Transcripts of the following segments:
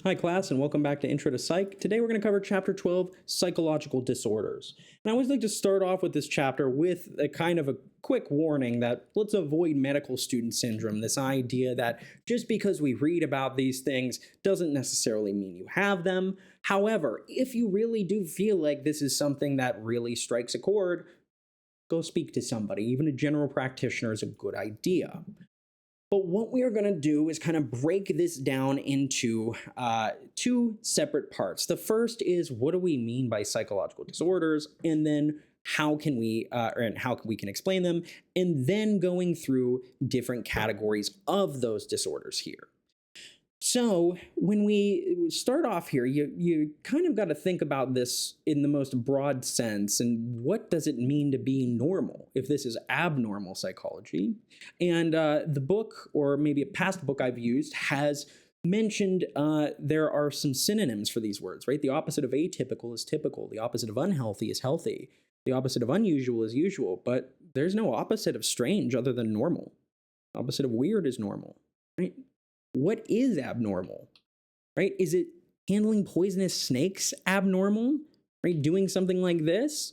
Hi class, and welcome back to Intro to Psych. Today we're going to cover Chapter 12, Psychological Disorders. And I always like to start off with this chapter with a kind of a quick warning that let's avoid medical student syndrome, this idea that just because we read about these things doesn't necessarily mean you have them. However, if you really do feel like this is something that really strikes a chord, go speak to somebody. Even a general practitioner is a good idea. But what we are going to do is kind of break this down into two separate parts. The first is, what do we mean by psychological disorders, and then how can we can explain them, and then going through different categories of those disorders here. So when we start off here, you kind of got to think about this in the most broad sense, and what does it mean to be normal if this is abnormal psychology? And the book, or maybe a past book I've used, has mentioned there are some synonyms for these words, right? The opposite of atypical is typical. The opposite of unhealthy is healthy. The opposite of unusual is usual. But there's no opposite of strange other than normal. The opposite of weird is normal, right? What is abnormal, right? Is it handling poisonous snakes abnormal, right? Doing something like this?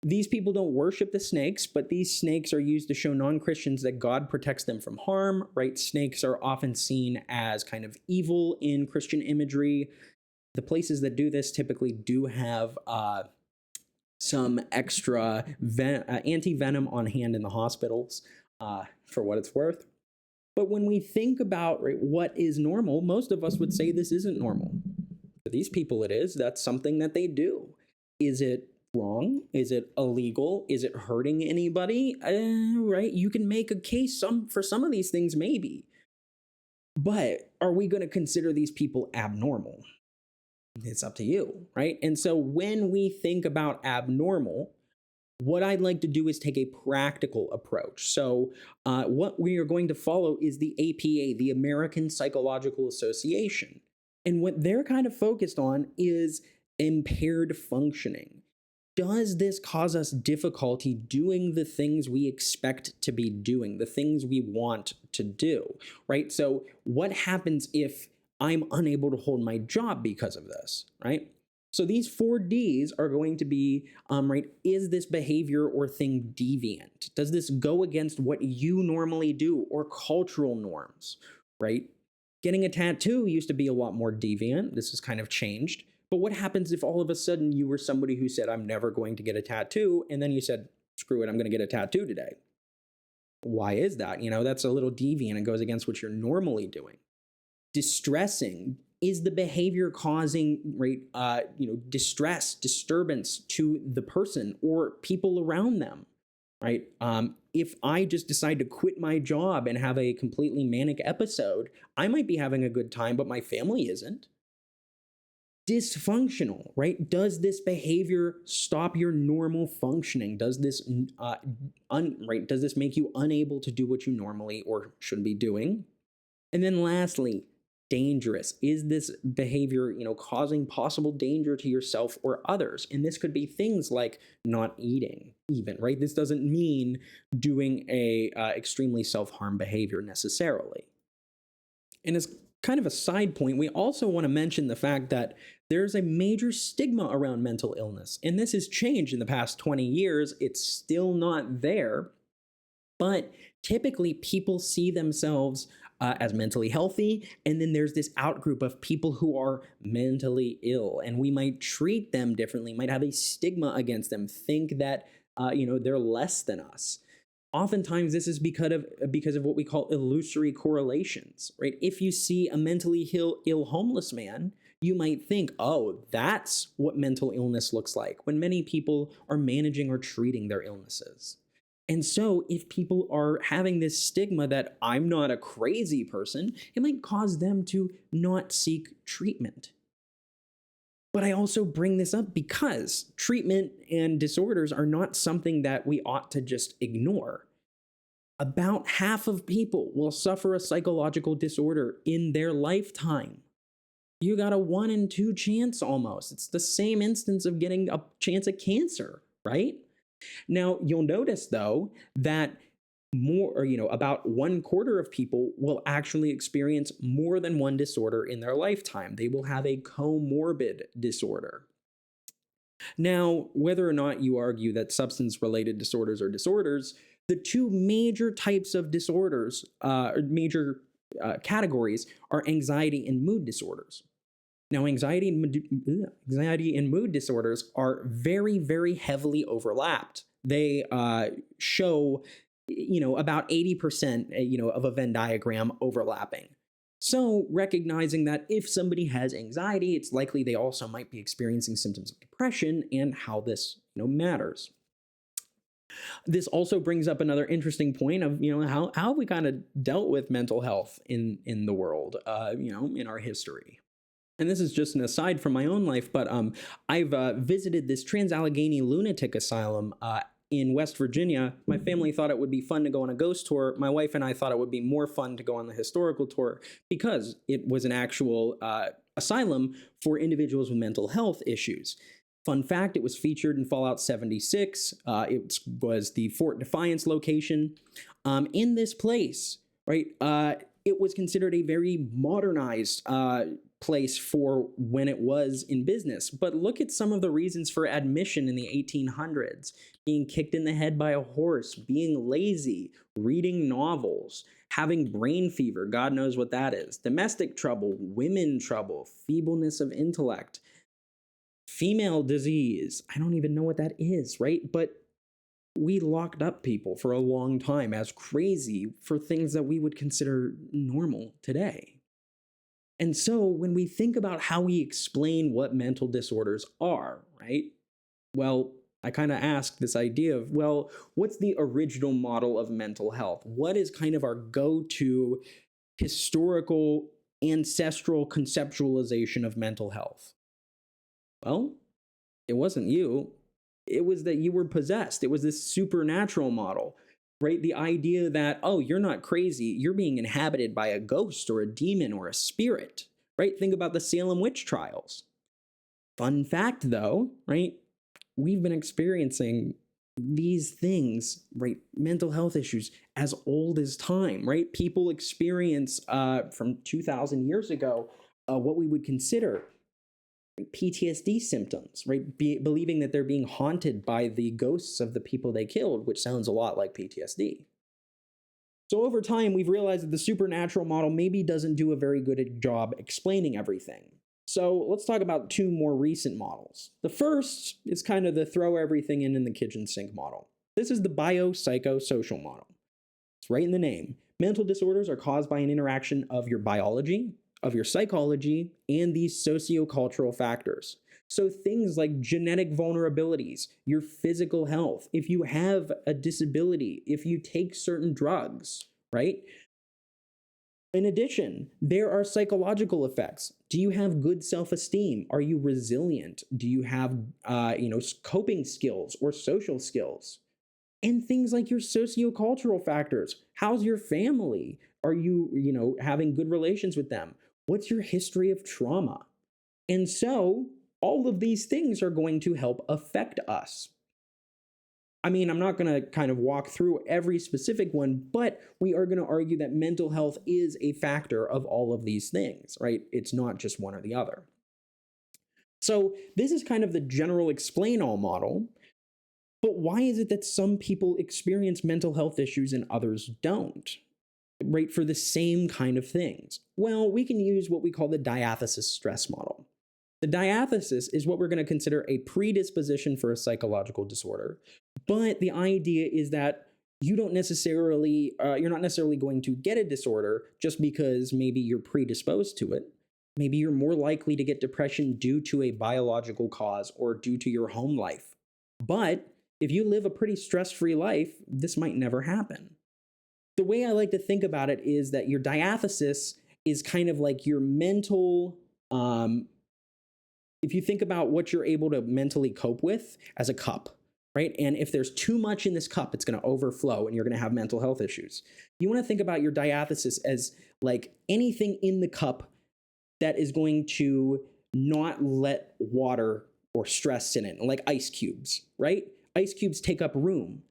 These people don't worship the snakes, but these snakes are used to show non-Christians that God protects them from harm, right? Snakes are often seen as kind of evil in Christian imagery. The places that do this typically do have some extra anti-venom on hand in the hospitals, for what it's worth. But when we think about what is normal, most of us would say this isn't normal. For these people it is. That's something that they do. Is it wrong? Is it illegal? Is it hurting anybody? Right? You can make a case for some of these things, maybe. But are we going to consider these people abnormal? It's up to you, right? And so when we think about abnormal, what I'd like to do is take a practical approach. So what we are going to follow is the APA, the American Psychological Association. And what they're kind of focused on is impaired functioning. Does this cause us difficulty doing the things we expect to be doing, the things we want to do, right? So what happens if I'm unable to hold my job because of this, right? So these 4 Ds are going to be, right, is this behavior or thing deviant? Does this go against what you normally do or cultural norms, right? Getting a tattoo used to be a lot more deviant. This has kind of changed. But what happens if all of a sudden you were somebody who said, I'm never going to get a tattoo, and then you said, screw it, I'm going to get a tattoo today? Why is that? That's a little deviant. It goes against what you're normally doing. Distressing. Is the behavior causing distress, disturbance to the person or people around them, right? If I just decide to quit my job and have a completely manic episode, I might be having a good time, but my family isn't. Dysfunctional, right? Does this behavior stop your normal functioning? Does this does this make you unable to do what you normally or should be doing? And then lastly, dangerous. Is this behavior, causing possible danger to yourself or others? And this could be things like not eating even, right? This doesn't mean doing a extremely self-harm behavior necessarily. And as kind of a side point, we also want to mention the fact that there's a major stigma around mental illness. And this has changed in the past 20 years. It's still not there. But typically people see themselves as mentally healthy, and then there's this outgroup of people who are mentally ill, and we might treat them differently, might have a stigma against them, think that they're less than us. Oftentimes this is because of what we call illusory correlations, right? If you see a mentally ill homeless man, you might think, oh, that's what mental illness looks like, when many people are managing or treating their illnesses. And so if people are having this stigma that I'm not a crazy person, it might cause them to not seek treatment. But I also bring this up because treatment and disorders are not something that we ought to just ignore. About half of people will suffer a psychological disorder in their lifetime. You got a 1 in 2 chance almost. It's the same instance of getting a chance at cancer, right? Now, you'll notice, though, that more, or about 1/4 of people will actually experience more than one disorder in their lifetime. They will have a comorbid disorder. Now, whether or not you argue that substance related disorders are disorders, the two major types of disorders, or major categories, are anxiety and mood disorders. Now, anxiety and mood disorders are very, very heavily overlapped. They show, about 80%, of a Venn diagram overlapping. So, recognizing that if somebody has anxiety, it's likely they also might be experiencing symptoms of depression, and how this, matters. This also brings up another interesting point of, how we kind of dealt with mental health in the world, in our history. And this is just an aside from my own life, but I've visited this Trans-Allegheny Lunatic Asylum in West Virginia. My family thought it would be fun to go on a ghost tour. My wife and I thought it would be more fun to go on the historical tour, because it was an actual asylum for individuals with mental health issues. Fun fact, it was featured in Fallout 76. It was the Fort Defiance location. In this place, right, it was considered a very modernized place for when it was in business. But look at some of the reasons for admission in the 1800s. Being kicked in the head by a horse, being lazy, reading novels, having brain fever, God knows what that is, domestic trouble, women trouble, feebleness of intellect, female disease. I don't even know what that is, right? But we locked up people for a long time as crazy for things that we would consider normal today. And so when we think about how we explain what mental disorders are, right? Well, I kind of ask this idea of, well, what's the original model of mental health? What is kind of our go-to historical, ancestral conceptualization of mental health? Well, it wasn't you. It was that you were possessed. It was this supernatural model, right? The idea that, oh, you're not crazy. You're being inhabited by a ghost or a demon or a spirit, right? Think about the Salem witch trials. Fun fact, though, right? We've been experiencing these things, right? Mental health issues as old as time, right? People experience from 2,000 years ago what we would consider PTSD symptoms, right? Believing that they're being haunted by the ghosts of the people they killed, which sounds a lot like PTSD. So over time, we've realized that the supernatural model maybe doesn't do a very good job explaining everything. So let's talk about two more recent models. The first is kind of the throw everything in the kitchen sink model. This is the biopsychosocial model. It's right in the name. Mental disorders are caused by an interaction of your biology, of your psychology, and these sociocultural factors. So things like genetic vulnerabilities, your physical health, if you have a disability, if you take certain drugs, right? In addition, there are psychological effects. Do you have good self-esteem? Are you resilient? Do you have, coping skills or social skills? And things like your sociocultural factors. How's your family? Are you, having good relations with them? What's your history of trauma? And so all of these things are going to help affect us. I mean, I'm not going to kind of walk through every specific one, but we are going to argue that mental health is a factor of all of these things, right? It's not just one or the other. So this is kind of the general explain all model. But why is it that some people experience mental health issues and others don't, right, for the same kind of things? Well, we can use what we call the diathesis stress model. The diathesis is what we're going to consider a predisposition for a psychological disorder. But the idea is that you're not necessarily going to get a disorder just because maybe you're predisposed to it. Maybe you're more likely to get depression due to a biological cause or due to your home life. But if you live a pretty stress-free life, this might never happen. The way I like to think about it is that your diathesis is kind of like your mental, if you think about what you're able to mentally cope with as a cup, right? And if there's too much in this cup, it's going to overflow and you're going to have mental health issues. You want to think about your diathesis as like anything in the cup that is going to not let water or stress in it, like ice cubes, right? Ice cubes take up room.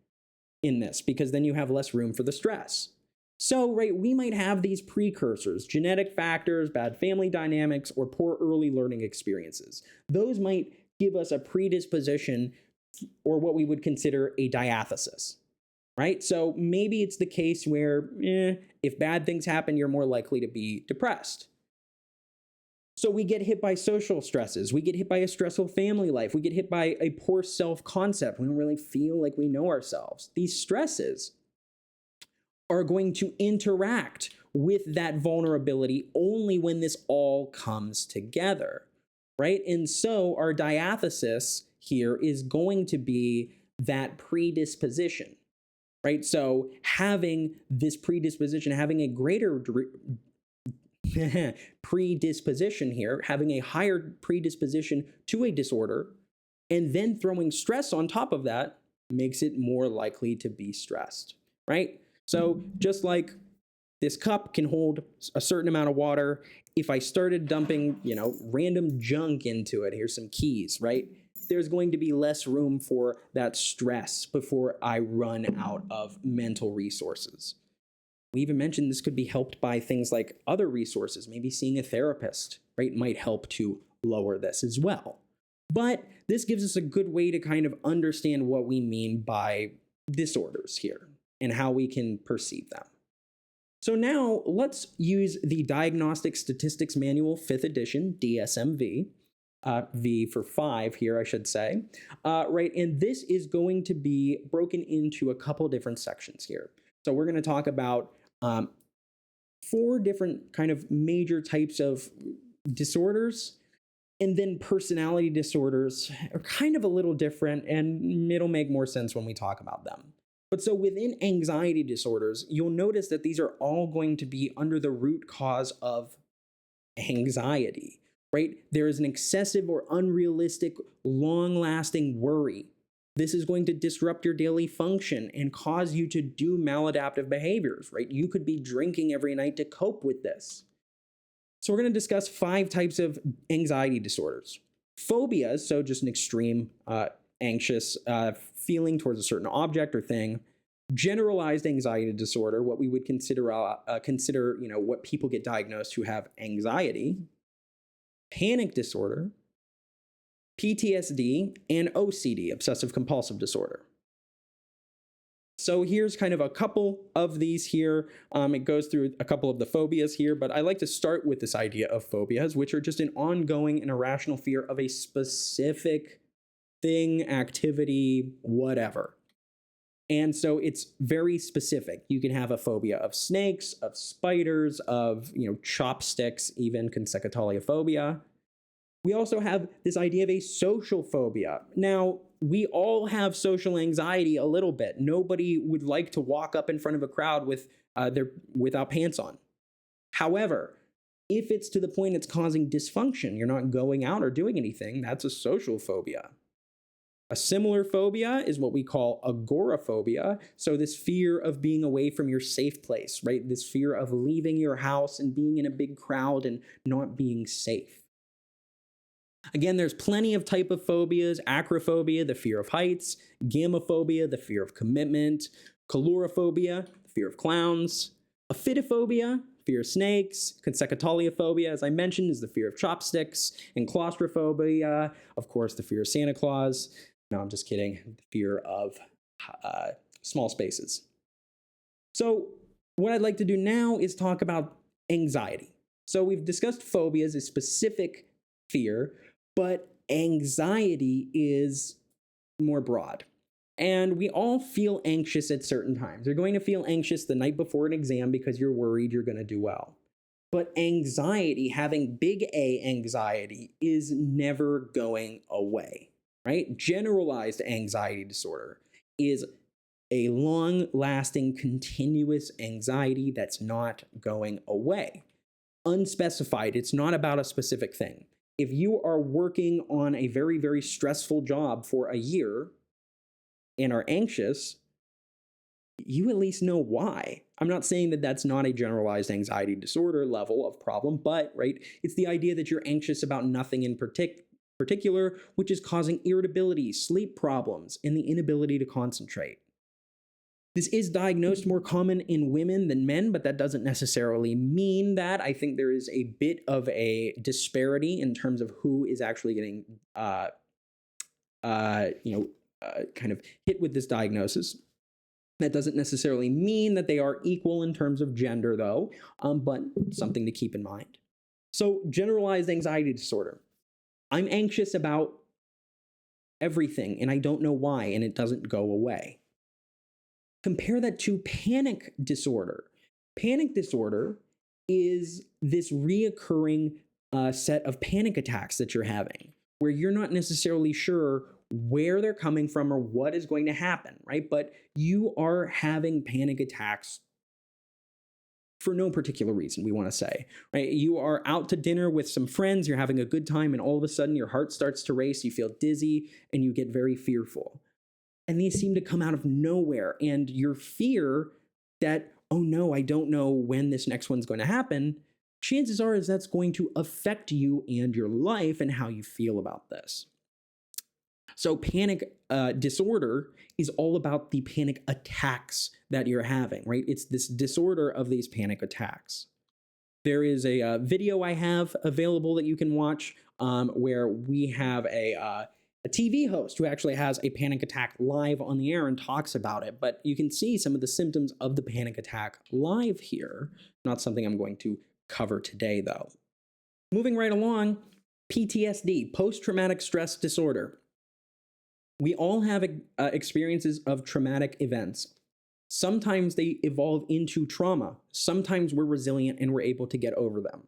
in this, because then you have less room for the stress. So, right, we might have these precursors, genetic factors, bad family dynamics, or poor early learning experiences. Those might give us a predisposition or what we would consider a diathesis, right? So maybe it's the case where if bad things happen, you're more likely to be depressed. So we get hit by social stresses. We get hit by a stressful family life. We get hit by a poor self-concept. We don't really feel like we know ourselves. These stresses are going to interact with that vulnerability only when this all comes together, right? And so our diathesis here is going to be that predisposition, right? So having this predisposition, having a greater predisposition here, having a higher predisposition to a disorder, and then throwing stress on top of that makes it more likely to be stressed, right? So just like this cup can hold a certain amount of water, if I started dumping, random junk into it, here's some keys, right? There's going to be less room for that stress before I run out of mental resources. We even mentioned this could be helped by things like other resources. Maybe seeing a therapist, right, might help to lower this as well. But this gives us a good way to kind of understand what we mean by disorders here and how we can perceive them. So now let's use the Diagnostic Statistics Manual 5th edition, DSM-V, V for 5 here, I should say, right? And this is going to be broken into a couple different sections here. So we're going to talk about 4 different kind of major types of disorders, and then personality disorders are kind of a little different, and it'll make more sense when we talk about them. But so within anxiety disorders, you'll notice that these are all going to be under the root cause of anxiety, right? There is an excessive or unrealistic, long-lasting worry. This is going to disrupt your daily function and cause you to do maladaptive behaviors, right? You could be drinking every night to cope with this. So we're going to discuss 5 types of anxiety disorders. Phobias, so just an extreme anxious feeling towards a certain object or thing. Generalized anxiety disorder, what we would consider what people get diagnosed who have anxiety. Panic disorder, PTSD, and OCD, obsessive compulsive disorder. So here's kind of a couple of these here. It goes through a couple of the phobias here, but I like to start with this idea of phobias, which are just an ongoing and irrational fear of a specific thing, activity, whatever. And so it's very specific. You can have a phobia of snakes, of spiders, of chopsticks, even consecutolia phobia. We also have this idea of a social phobia. Now, we all have social anxiety a little bit. Nobody would like to walk up in front of a crowd without pants on. However, if it's to the point it's causing dysfunction, you're not going out or doing anything, that's a social phobia. A similar phobia is what we call agoraphobia. So this fear of being away from your safe place, right? This fear of leaving your house and being in a big crowd and not being safe. Again, there's plenty of type of phobias: acrophobia, the fear of heights; gamophobia, the fear of commitment; coulrophobia, the fear of clowns; ophidiophobia, fear of snakes; consecutolia phobia, as I mentioned, is the fear of chopsticks; and claustrophobia, of course, the fear of Santa Claus. No, I'm just kidding. The fear of small spaces. So what I'd like to do now is talk about anxiety. So we've discussed phobias, a specific fear, but anxiety is more broad. And we all feel anxious at certain times. You're going to feel anxious the night before an exam because you're worried you're going to do well. But anxiety, having big A anxiety, is never going away, right? Generalized anxiety disorder is a long-lasting, continuous anxiety that's not going away. Unspecified, it's not about a specific thing. If you are working on a very, very stressful job for a year and are anxious, you at least know why. I'm not saying that that's not a generalized anxiety disorder level of problem, but right, it's the idea that you're anxious about nothing in particular, which is causing irritability, sleep problems, and the inability to concentrate. This is diagnosed more common in women than men, but that doesn't necessarily mean that. I think there is a bit of a disparity in terms of who is actually getting, kind of hit with this diagnosis. That doesn't necessarily mean that they are equal in terms of gender, though, but something to keep in mind. So, generalized anxiety disorder. I'm anxious about everything, and I don't know why, and it doesn't go away. Compare that to panic disorder. Panic disorder is this reoccurring set of panic attacks that you're having, where you're not necessarily sure where they're coming from or what is going to happen, right? But you are having panic attacks for no particular reason, we want to say, right? You are out to dinner with some friends, you're having a good time, and all of a sudden your heart starts to race, you feel dizzy, and you get very fearful. And these seem to come out of nowhere. And your fear that, oh no, I don't know when this next one's going to happen, chances are is that's going to affect you and your life and how you feel about this. So panic disorder is all about the panic attacks that you're having, right? It's this disorder of these panic attacks. There is a video I have available that you can watch where we have a TV host who actually has a panic attack live on the air and talks about it. But you can see some of the symptoms of the panic attack live here. Not something I'm going to cover today, though. Moving right along, PTSD, post-traumatic stress disorder. We all have experiences of traumatic events. Sometimes they evolve into trauma. Sometimes we're resilient and we're able to get over them.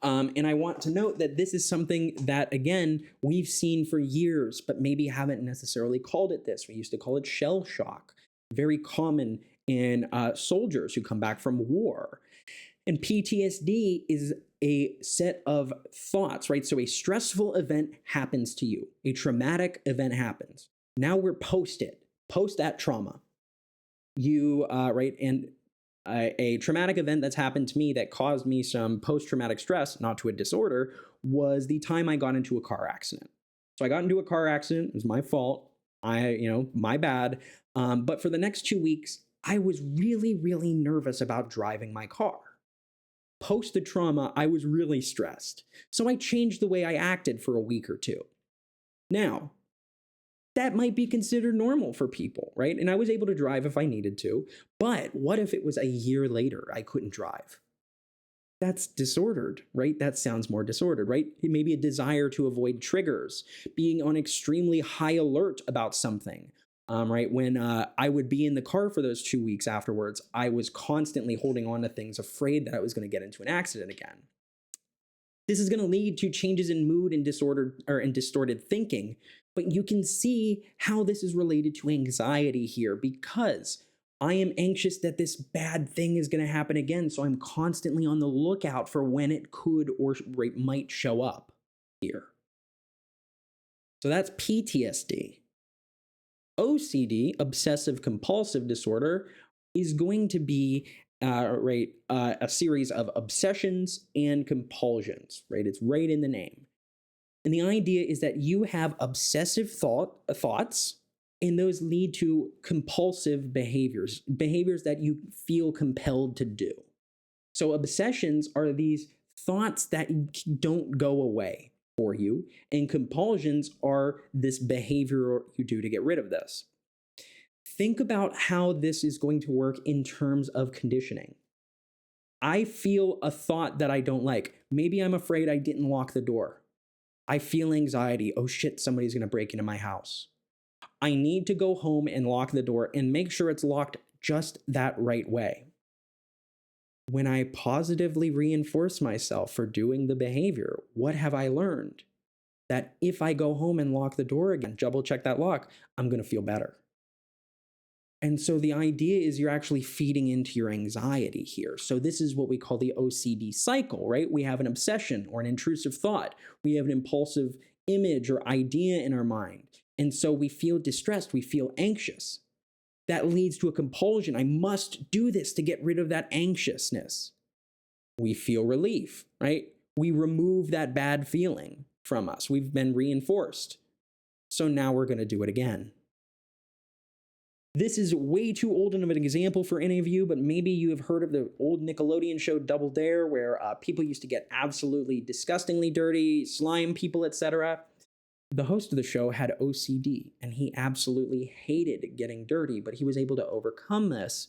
And I want to note that this is something that, again, we've seen for years, but maybe haven't necessarily called it this. We used to call it shell shock, very common in soldiers who come back from war. And PTSD is a set of thoughts, right? So a stressful event happens to you. A traumatic event happens. Now we're post that trauma. And a traumatic event that's happened to me that caused me some post-traumatic stress, not to a disorder, was the time I got into a car accident. So I got into a car accident. It was my fault. My bad. But for the next 2 weeks, I was really, really nervous about driving my car. Post the trauma, I was really stressed. So I changed the way I acted for a week or two. Now, that might be considered normal for people, right? And I was able to drive if I needed to. But what if it was a year later I couldn't drive? That's disordered, right? That sounds more disordered, right? It may be a desire to avoid triggers, being on extremely high alert about something, right? When I would be in the car for those 2 weeks afterwards, I was constantly holding on to things, afraid that I was going to get into an accident again. This is going to lead to changes in mood and distorted thinking. But you can see how this is related to anxiety here, because I am anxious that this bad thing is going to happen again. So I'm constantly on the lookout for when it could or might show up here. So that's PTSD. OCD, obsessive compulsive disorder, is going to be a series of obsessions and compulsions, right? It's right in the name. And the idea is that you have obsessive thoughts, and those lead to compulsive behaviors that you feel compelled to do. So obsessions are these thoughts that don't go away for you, and compulsions are this behavior you do to get rid of this. Think about how this is going to work in terms of conditioning. I feel a thought that I don't like. Maybe I'm afraid I didn't lock the door. I feel anxiety. Oh shit, somebody's going to break into my house. I need to go home and lock the door and make sure it's locked just that right way. When I positively reinforce myself for doing the behavior, what have I learned? That if I go home and lock the door again, double check that lock, I'm going to feel better. And so the idea is you're actually feeding into your anxiety here. So this is what we call the OCD cycle, right? We have an obsession or an intrusive thought. We have an impulsive image or idea in our mind. And so we feel distressed, we feel anxious. That leads to a compulsion. I must do this to get rid of that anxiousness. We feel relief, right? We remove that bad feeling from us. We've been reinforced. So now we're going to do it again. This is way too old of an example for any of you, but maybe you have heard of the old Nickelodeon show Double Dare, where people used to get absolutely disgustingly dirty, slime people, etc. The host of the show had OCD, and he absolutely hated getting dirty, but he was able to overcome this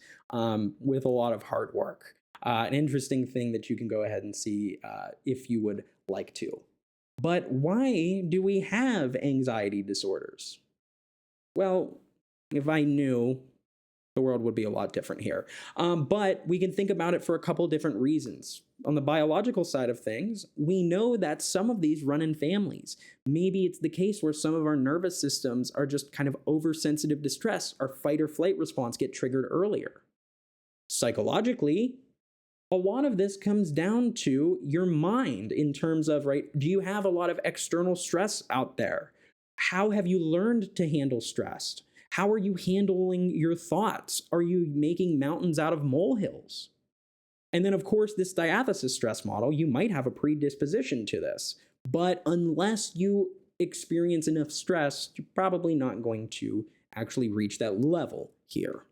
with a lot of hard work. An interesting thing that you can go ahead and see if you would like to. But why do we have anxiety disorders? Well, if I knew, the world would be a lot different here. But we can think about it for a couple different reasons. On the biological side of things, we know that some of these run in families. Maybe it's the case where some of our nervous systems are just kind of oversensitive to stress. Our fight or flight response get triggered earlier. Psychologically, a lot of this comes down to your mind in terms of, right, do you have a lot of external stress out there? How have you learned to handle stress? How are you handling your thoughts? Are you making mountains out of molehills? And then, of course, this diathesis stress model, you might have a predisposition to this. But unless you experience enough stress, you're probably not going to actually reach that level here.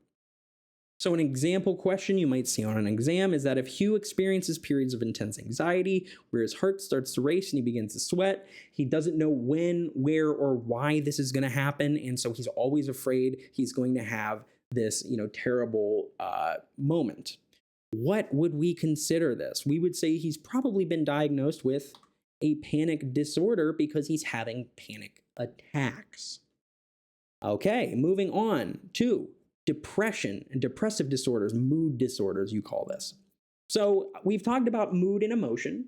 So an example question you might see on an exam is that if Hugh experiences periods of intense anxiety where his heart starts to race and he begins to sweat, he doesn't know when, where, or why this is going to happen, and so he's always afraid he's going to have this, terrible moment. What would we consider this? We would say he's probably been diagnosed with a panic disorder because he's having panic attacks. Okay, moving on to depression and depressive disorders, mood disorders, you call this. So we've talked about mood and emotion,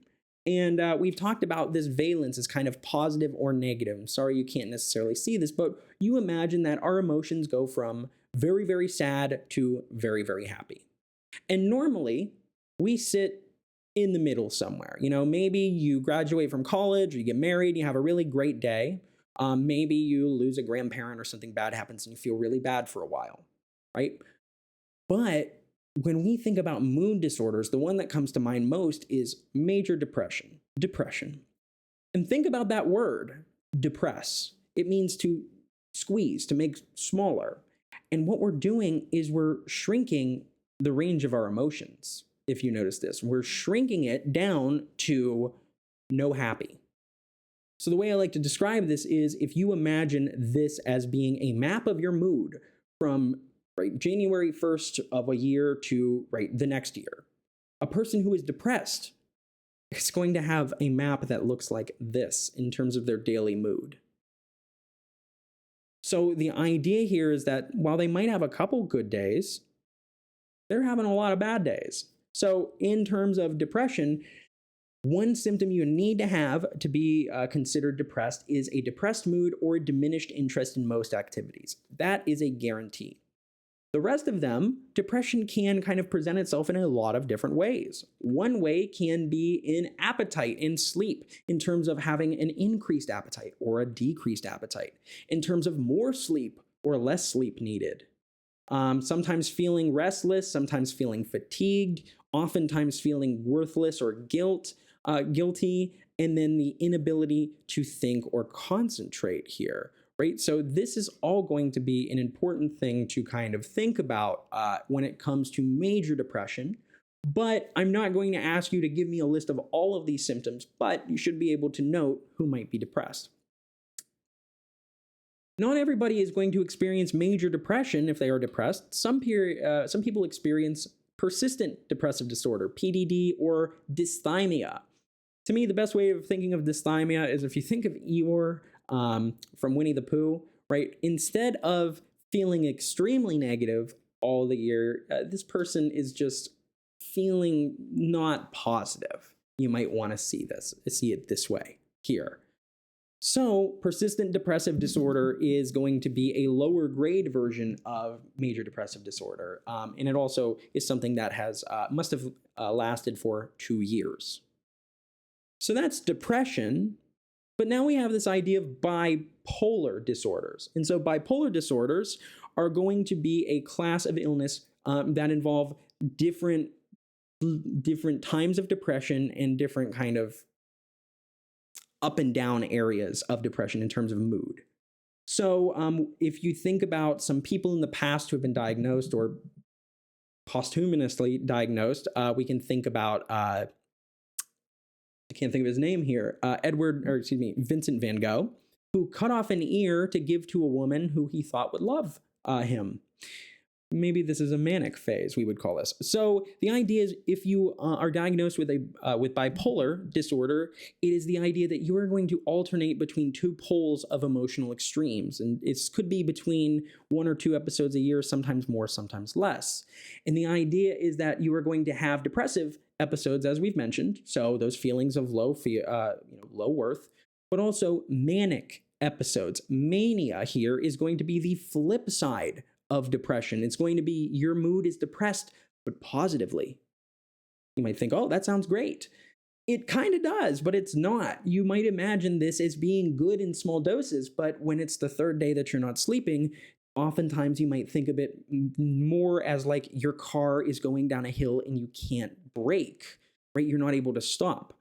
and we've talked about this valence as kind of positive or negative. I'm sorry you can't necessarily see this, but you imagine that our emotions go from very, very sad to very, very happy. And normally, we sit in the middle somewhere. Maybe you graduate from college, or you get married, you have a really great day. Maybe you lose a grandparent or something bad happens and you feel really bad for a while. Right? But when we think about mood disorders, the one that comes to mind most is major depression. And think about that word, depress. It means to squeeze, to make smaller. And what we're doing is we're shrinking the range of our emotions. If you notice this, we're shrinking it down to no happy. So the way I like to describe this is if you imagine this as being a map of your mood from January 1st of a year to the next year. A person who is depressed is going to have a map that looks like this in terms of their daily mood. So the idea here is that while they might have a couple good days, they're having a lot of bad days. So in terms of depression, one symptom you need to have to be considered depressed is a depressed mood or a diminished interest in most activities. That is a guarantee. The rest of them, depression can kind of present itself in a lot of different ways. One way can be in appetite, in sleep, in terms of having an increased appetite or a decreased appetite, in terms of more sleep or less sleep needed. Sometimes feeling restless, sometimes feeling fatigued, oftentimes feeling worthless or guilty, and then the inability to think or concentrate here. Right? So this is all going to be an important thing to kind of think about when it comes to major depression. But I'm not going to ask you to give me a list of all of these symptoms, but you should be able to note who might be depressed. Not everybody is going to experience major depression if they are depressed. Some people experience persistent depressive disorder, PDD, or dysthymia. To me, the best way of thinking of dysthymia is if you think of Eeyore from Winnie the Pooh, right? Instead of feeling extremely negative all the year, this person is just feeling not positive. You might want to see it this way here. So persistent depressive disorder is going to be a lower grade version of major depressive disorder. And it also is something that must have lasted for 2 years. So that's depression. But now we have this idea of bipolar disorders. And so bipolar disorders are going to be a class of illness that involve different times of depression and different kind of up and down areas of depression in terms of mood. So if you think about some people in the past who have been diagnosed or posthumously diagnosed, we can think about, I can't think of his name here, Vincent van Gogh, who cut off an ear to give to a woman who he thought would love him. Maybe this is a manic phase, we would call this. So the idea is, if you are diagnosed with bipolar disorder, it is the idea that you are going to alternate between two poles of emotional extremes. And it could be between 1 or 2 episodes a year, sometimes more, sometimes less. And the idea is that you are going to have depressive episodes, as we've mentioned, so those feelings of low worth, but also manic episodes. Mania here is going to be the flip side of depression. It's going to be your mood is depressed, but positively. You might think, oh, that sounds great. It kind of does, but it's not. You might imagine this as being good in small doses, but when it's the 3rd day that you're not sleeping, oftentimes you might think of it more as like your car is going down a hill and you can't brake, right? You're not able to stop.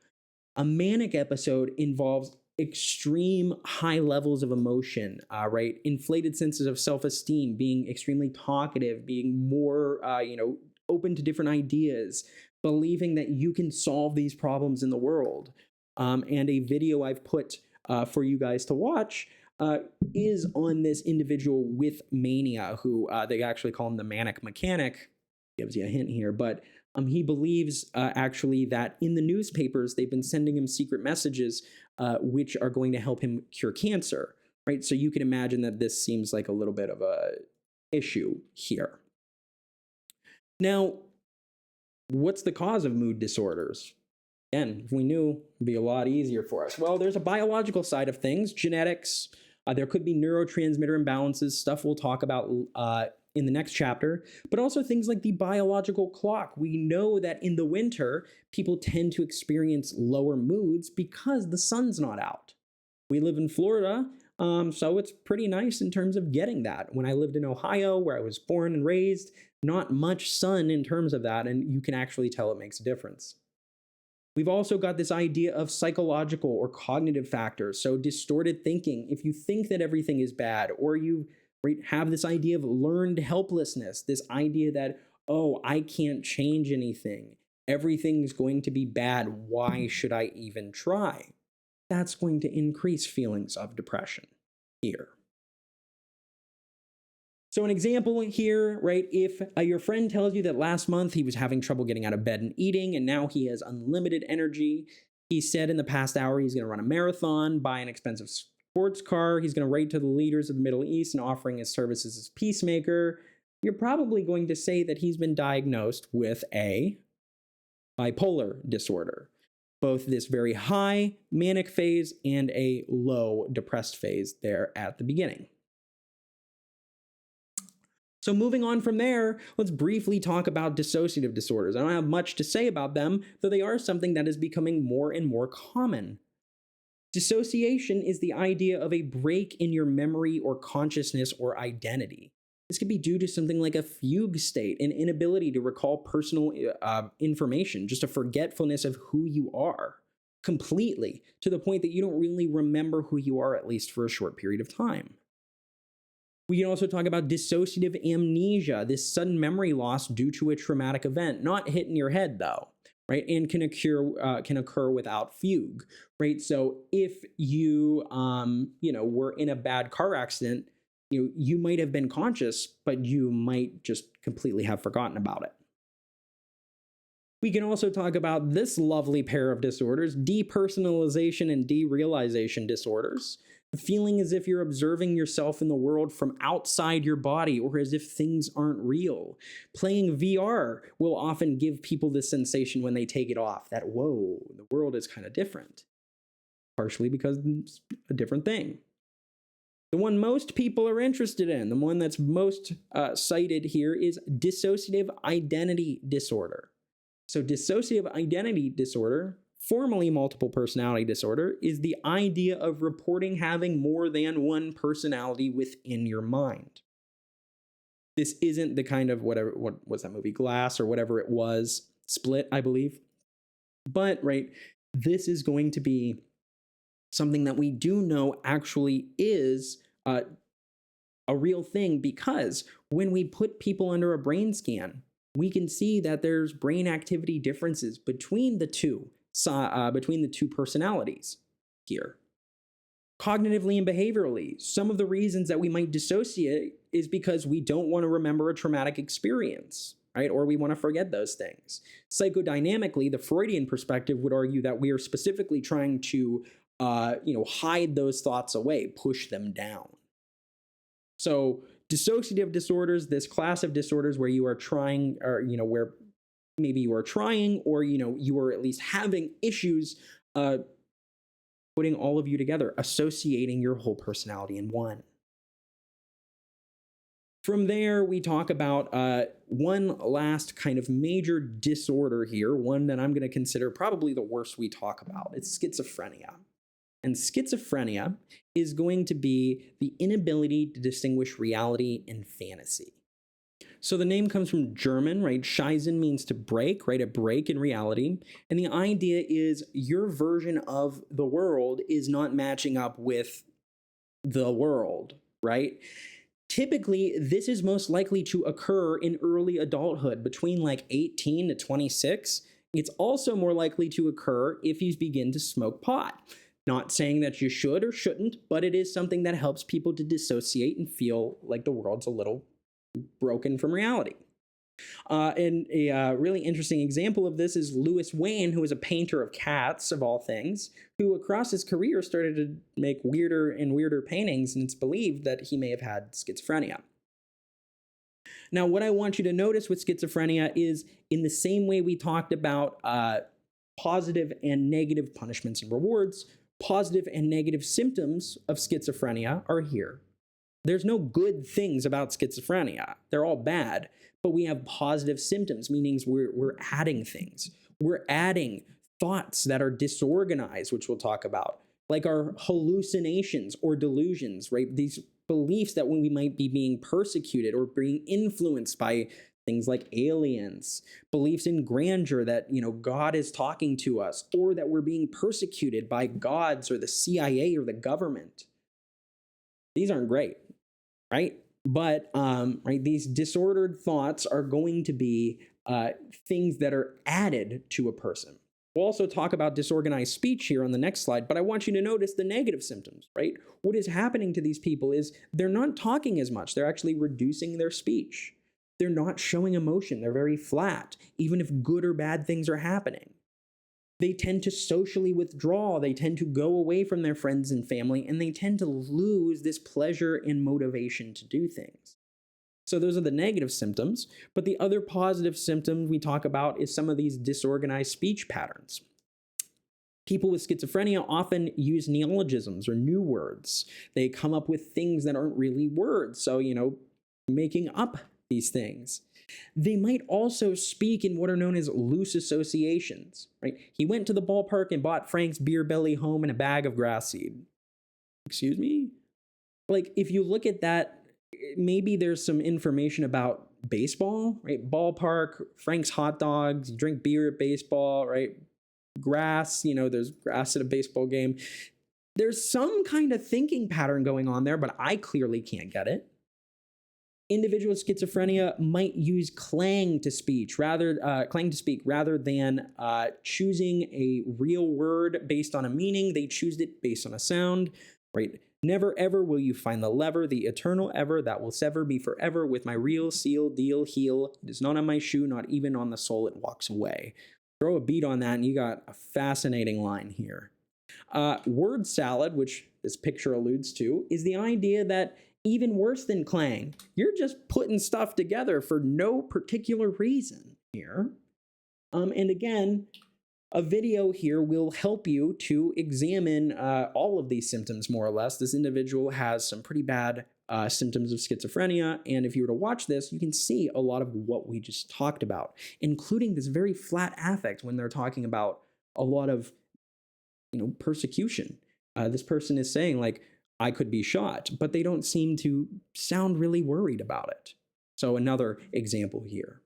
A manic episode involves extreme high levels of emotion, right? Inflated senses of self-esteem, being extremely talkative, being more, open to different ideas, believing that you can solve these problems in the world. And a video I've put for you guys to watch is on this individual with mania, who they actually call him the manic mechanic. Gives you a hint here, but he believes actually that in the newspapers they've been sending him secret messages which are going to help him cure cancer, right? So you can imagine that this seems like a little bit of a issue here. Now, what's the cause of mood disorders? Again, if we knew, it'd be a lot easier for us. Well, there's a biological side of things, genetics. There could be neurotransmitter imbalances, stuff we'll talk about in the next chapter, but also things like the biological clock. We know that in the winter, people tend to experience lower moods because the sun's not out. We live in Florida, so it's pretty nice in terms of getting that. When I lived in Ohio, where I was born and raised, not much sun in terms of that, and you can actually tell it makes a difference. We've also got this idea of psychological or cognitive factors, so distorted thinking. If you think that everything is bad, or you have this idea of learned helplessness, this idea that, oh, I can't change anything. Everything's going to be bad. Why should I even try? That's going to increase feelings of depression here. So an example here, right, if your friend tells you that last month he was having trouble getting out of bed and eating, and now he has unlimited energy. He said in the past hour he's going to run a marathon, buy an expensive sports car, he's going to write to the leaders of the Middle East and offering his services as peacemaker, you're probably going to say that he's been diagnosed with a bipolar disorder, both this very high manic phase and a low depressed phase there at the beginning. So moving on from there, let's briefly talk about dissociative disorders. I don't have much to say about them, though they are something that is becoming more and more common. Dissociation is the idea of a break in your memory or consciousness or identity. This could be due to something like a fugue state, an inability to recall personal information, just a forgetfulness of who you are completely, to the point that you don't really remember who you are, at least for a short period of time. We can also talk about dissociative amnesia, this sudden memory loss due to a traumatic event, not hitting your head though. Right, and can occur without fugue, right? So if you, were in a bad car accident, you might have been conscious, but you might just completely have forgotten about it. We can also talk about this lovely pair of disorders, depersonalization and derealization disorders. Feeling as if you're observing yourself in the world from outside your body, or as if things aren't real. Playing VR will often give people this sensation when they take it off, that, whoa, the world is kind of different. Partially because it's a different thing. The one most people are interested in, the one that's most cited here, is dissociative identity disorder. So dissociative identity disorder, formerly multiple personality disorder, is the idea of reporting having more than one personality within your mind. This isn't the kind of what was that movie, Glass, or whatever it was, Split, I believe. But, right, this is going to be something that we do know actually is uh, a real thing, because when we put people under a brain scan, we can see that there's brain activity differences between the two personalities here. Cognitively and behaviorally, some of the reasons that we might dissociate is because we don't want to remember a traumatic experience, right? Or we want to forget those things. Psychodynamically, the Freudian perspective would argue that we are specifically trying to, hide those thoughts away, push them down. So dissociative disorders, this class of disorders where you are trying, or, where maybe you are trying, or, you are at least having issues putting all of you together, associating your whole personality in one. From there, we talk about one last kind of major disorder here, one that I'm going to consider probably the worst we talk about. It's schizophrenia. And schizophrenia is going to be the inability to distinguish reality and fantasy. So the name comes from German, right? Scheißen means to break, right? A break in reality. And the idea is your version of the world is not matching up with the world, right? Typically, this is most likely to occur in early adulthood, between like 18 to 26. It's also more likely to occur if you begin to smoke pot. Not saying that you should or shouldn't, but it is something that helps people to dissociate and feel like the world's a little broken from reality. And a really interesting example of this is Louis Wain, who was a painter of cats, of all things, who across his career started to make weirder and weirder paintings, and it's believed that he may have had schizophrenia. Now, what I want you to notice with schizophrenia is, in the same way we talked about positive and negative punishments and rewards, positive and negative symptoms of schizophrenia are here. There's no good things about schizophrenia. They're all bad, but we have positive symptoms, meaning we're adding things. We're adding thoughts that are disorganized, which we'll talk about, like our hallucinations or delusions, right? These beliefs that when we might be being persecuted or being influenced by things like aliens, beliefs in grandeur that, God is talking to us, or that we're being persecuted by gods or the CIA or the government. These aren't great, right? But these disordered thoughts are going to be things that are added to a person. We'll also talk about disorganized speech here on the next slide, but I want you to notice the negative symptoms, right? What is happening to these people is they're not talking as much. They're actually reducing their speech. They're not showing emotion. They're very flat, even if good or bad things are happening. They tend to socially withdraw. They tend to go away from their friends and family, and they tend to lose this pleasure and motivation to do things. So those are the negative symptoms, but the other positive symptom we talk about is some of these disorganized speech patterns. People with schizophrenia often use neologisms or new words. They come up with things that aren't really words, so, making up these things. They might also speak in what are known as loose associations, right? He went to the ballpark and bought Frank's beer belly home and a bag of grass seed. Excuse me? Like, if you look at that, maybe there's some information about baseball, right? Ballpark, Frank's hot dogs, you drink beer at baseball, right? Grass, there's grass at a baseball game. There's some kind of thinking pattern going on there, but I clearly can't get it. Individuals with schizophrenia might use clang to speak rather than choosing a real word based on a meaning. They choose it based on a sound, right? Never ever will you find the lever, the eternal ever that will sever me forever with my real seal, deal, heel. It is not on my shoe, not even on the sole it walks away. Throw a beat on that and you got a fascinating line here. Word salad, which this picture alludes to, is the idea that even worse than clang, you're just putting stuff together for no particular reason here. And again, a video here will help you to examine all of these symptoms more or less. This individual has some pretty bad symptoms of schizophrenia, and if you were to watch this, you can see a lot of what we just talked about, including this very flat affect when they're talking about a lot of persecution. This person is saying, like, I could be shot, but they don't seem to sound really worried about it. So another example here.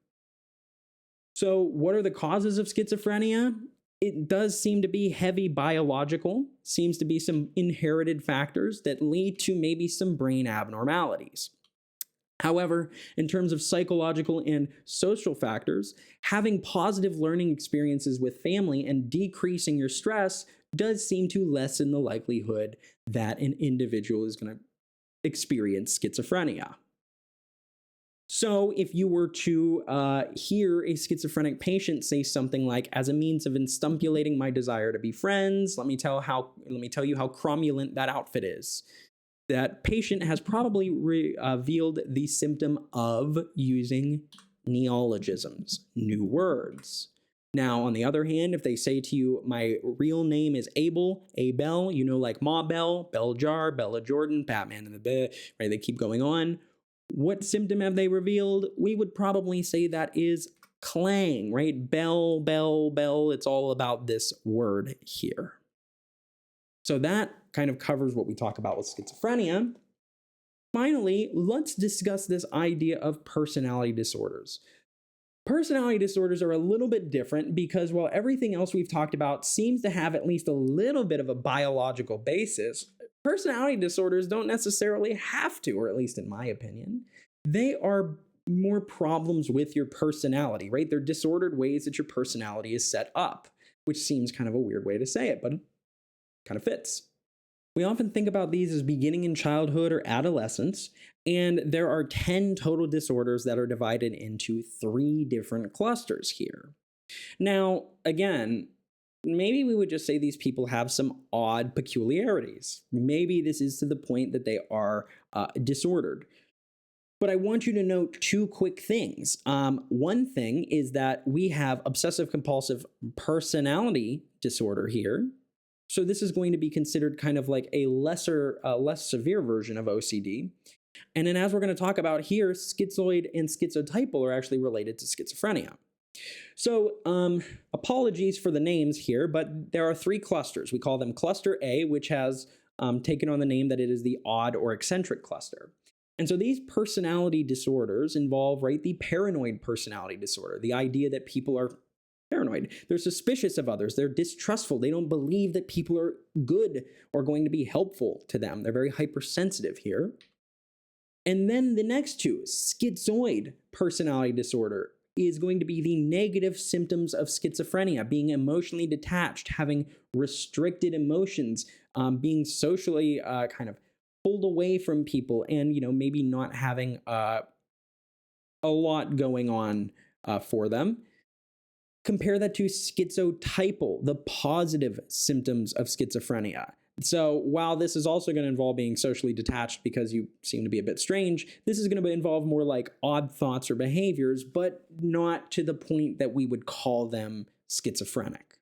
So what are the causes of schizophrenia? It does seem to be heavy biological, seems to be some inherited factors that lead to maybe some brain abnormalities. However, in terms of psychological and social factors, having positive learning experiences with family and decreasing your stress does seem to lessen the likelihood that an individual is going to experience schizophrenia. So, if you were to hear a schizophrenic patient say something like, "As a means of instimulating my desire to be friends, let me tell you how cromulent that outfit is," that patient has probably revealed the symptom of using neologisms, new words. Now, on the other hand, if they say to you, "My real name is Abel, like Ma Bell, Bell Jar, Bella Jordan, Batman and the Bear," right? They keep going on. What symptom have they revealed? We would probably say that is clang, right? Bell, bell, bell. It's all about this word here. So that kind of covers what we talk about with schizophrenia. Finally, let's discuss this idea of personality disorders. Personality disorders are a little bit different because while everything else we've talked about seems to have at least a little bit of a biological basis, personality disorders don't necessarily have to, or at least in my opinion. They are more problems with your personality, right? They're disordered ways that your personality is set up, which seems kind of a weird way to say it, but it kind of fits. We often think about these as beginning in childhood or adolescence, and there are 10 total disorders that are divided into 3 different clusters here. Now, again, maybe we would just say these people have some odd peculiarities. Maybe this is to the point that they are disordered. But I want you to note 2 quick things. One thing is that we have obsessive compulsive personality disorder here. So this is going to be considered kind of like a less severe version of OCD. And then as we're going to talk about here, schizoid and schizotypal are actually related to schizophrenia. So apologies for the names here, but there are 3 clusters. We call them cluster A, which has taken on the name that it is the odd or eccentric cluster. And so these personality disorders involve, right, the paranoid personality disorder, the idea that people are paranoid. They're suspicious of others. They're distrustful. They don't believe that people are good or going to be helpful to them. They're very hypersensitive here. And then the next 2, schizoid personality disorder, is going to be the negative symptoms of schizophrenia, being emotionally detached, having restricted emotions, being socially kind of pulled away from people, and maybe not having a lot going on for them. Compare that to schizotypal, the positive symptoms of schizophrenia. So while this is also going to involve being socially detached because you seem to be a bit strange, this is going to involve more like odd thoughts or behaviors, but not to the point that we would call them schizophrenic.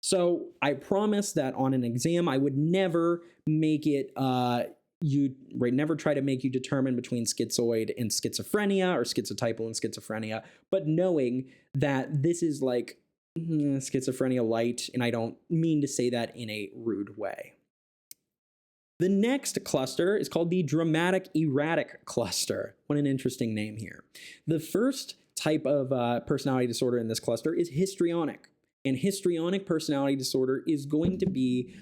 So I promise that on an exam, I would never make it never try to make you determine between schizoid and schizophrenia or schizotypal and schizophrenia, but knowing that this is like schizophrenia light, and I don't mean to say that in a rude way. The next cluster is called the dramatic erratic cluster. What an interesting name here. The first type of personality disorder in this cluster is histrionic. And histrionic personality disorder is going to be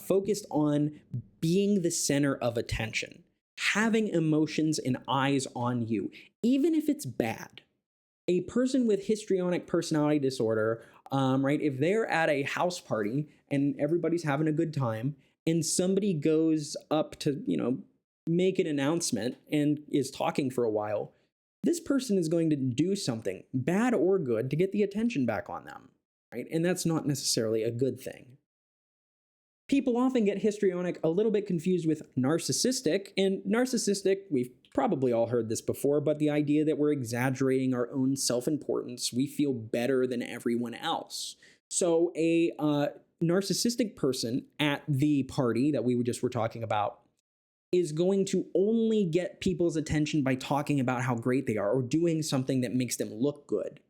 focused on being the center of attention, having emotions and eyes on you, even if it's bad. A person with histrionic personality disorder, right, if they're at a house party and everybody's having a good time and somebody goes up to, make an announcement and is talking for a while, this person is going to do something, bad or good, to get the attention back on them. Right? And that's not necessarily a good thing. People often get histrionic a little bit confused with narcissistic, and narcissistic, we've probably all heard this before, but the idea that we're exaggerating our own self-importance, we feel better than everyone else. So a narcissistic person at the party that we just were talking about is going to only get people's attention by talking about how great they are or doing something that makes them look good.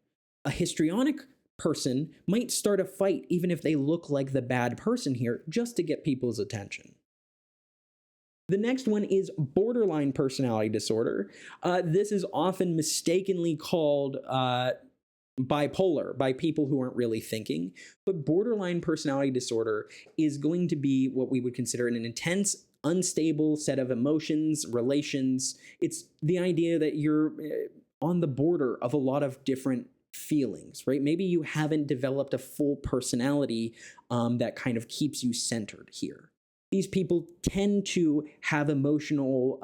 A histrionic person might start a fight even if they look like the bad person here, just to get people's attention. The next one is borderline personality disorder. This is often mistakenly called bipolar, by people who aren't really thinking. But borderline personality disorder is going to be what we would consider an intense, unstable set of emotions, relations. It's the idea that you're on the border of a lot of different feelings, right? Maybe you haven't developed a full personality that kind of keeps you centered here. These people tend to have emotional,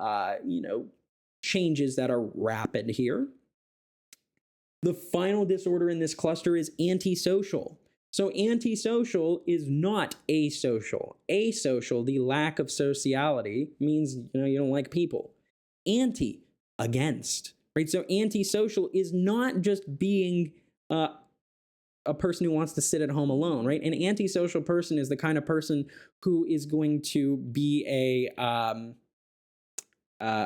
changes that are rapid here. The final disorder in this cluster is antisocial. So antisocial is not asocial. Asocial, the lack of sociality, means you don't like people. Anti, against, right? So antisocial is not just being a person who wants to sit at home alone, right? An antisocial person is the kind of person who is going to be a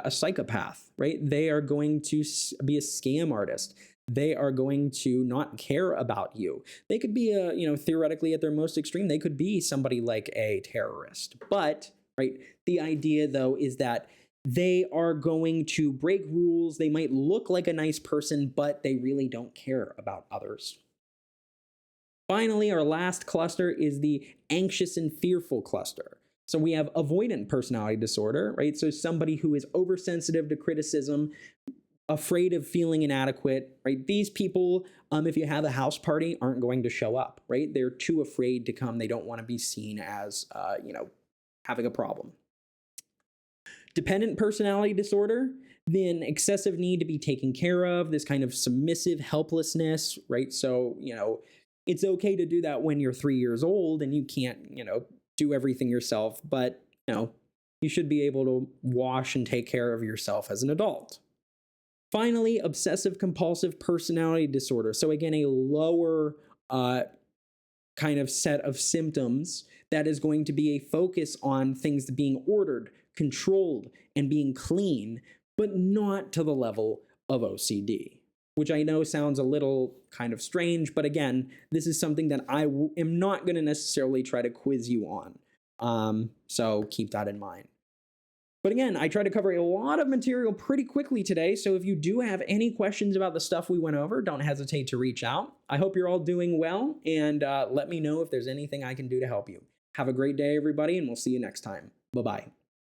psychopath, right? They are going to be a scam artist. They are going to not care about you. They could be theoretically at their most extreme, they could be somebody like a terrorist. But, right, the idea though is that they are going to break rules. They might look like a nice person, but they really don't care about others. Finally, our last cluster is the anxious and fearful cluster. So we have avoidant personality disorder, right? So somebody who is oversensitive to criticism, afraid of feeling inadequate, right? These people, if you have a house party, aren't going to show up, right? They're too afraid to come. They don't want to be seen as, having a problem. Dependent personality disorder, then excessive need to be taken care of, this kind of submissive helplessness, right? So, it's okay to do that when you're 3 years old and you can't, do everything yourself, but, you should be able to wash and take care of yourself as an adult. Finally, obsessive compulsive personality disorder. So again, a lower kind of set of symptoms that is going to be a focus on things being ordered, controlled, and being clean, but not to the level of OCD, which I know sounds a little kind of strange, but again, this is something that I am not going to necessarily try to quiz you on. So keep that in mind. But again, I tried to cover a lot of material pretty quickly today, so if you do have any questions about the stuff we went over, don't hesitate to reach out. I hope you're all doing well, and let me know if there's anything I can do to help you. Have a great day, everybody, and we'll see you next time. Bye-bye.